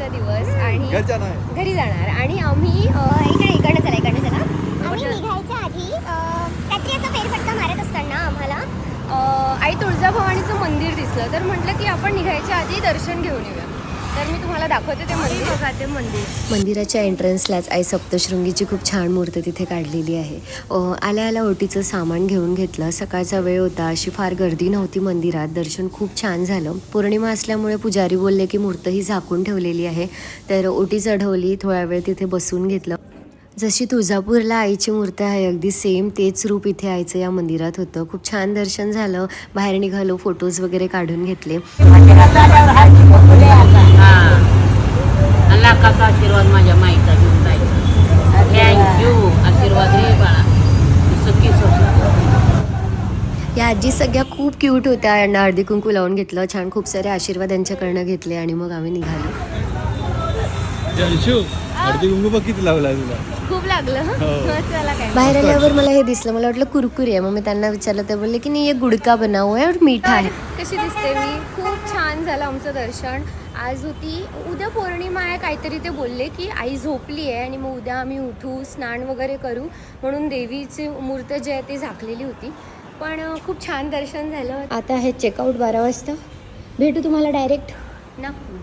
शेवटचा दिवस आणि घरी जाणार आणि आम्ही इकडनं चला आम्ही निघायच्या आधी रात्री असं फेरफटका मारत असताना आम्हाला आई तुळजाभवानीचं मंदिर दिसलं. तर म्हटलं की आपण निघायच्या आधी दर्शन घेऊन येऊया. तर मी तुम्हाला दाखवते ते मंदिर. बघा ते मंदिराच्या एंट्रन्सलाच आई सप्तशृंगीची खूप छान मूर्ती तिथे काढलेली आहे. आल्या आल्या ओटीचं सामान घेऊन घेतलं. सकाळचा वेळ होता, अशी फार गर्दी नव्हती मंदिरात. दर्शन खूप छान झालं. पौर्णिमा असल्यामुळे पुजारी बोलले की मूर्त ही झाकून ठेवलेली आहे. तर ओटी चढवली, थोडा वेळ तिथे बसून घेतलं. जशी तुळजापूरला आईची मूर्ती आहे अगदी सेम तेच रूप इथे आईचं या मंदिरात होतं. खूप छान दर्शन झालं. बाहेर निघालो, फोटोज वगैरे काढून घेतले. लाखाचा आशीर्वाद माझ्या माईचा घेऊन जायचा. थँक्यू. आशीर्वाद रे बाळा. या आजी सगळ्या खूप क्यूट होत्या. यांना हळदी कुंकू लावून घेतलं. छान खूप सारे आशीर्वाद यांच्याकडनं घेतले आणि मग आम्ही निघालो. हळदी कुंकू बघ किती लागला तुला. खूप लागलं. चला काय. बाहेर आल्यावर मला हे दिसलं. मला वाटलं कुरकुरी आहे. मग मी त्यांना विचारलं, ते बोलले की नाही ये गुडका बनाव आहे और मीठा आहे. कशी दिसते मी? खूप छान झालं आमचं दर्शन. आज होती, उद्या पौर्णिमा आहे काहीतरी. ते बोलले की आई झोपली आहे आणि मग उद्या आम्ही उठू, स्नान वगैरे करू म्हणून देवीची मूर्त जी आहे ती झाकलेली होती. पण खूप छान दर्शन झालं. आता आहे चेकआउट 12 वाजता. भेटू तुम्हाला डायरेक्ट नागपूर.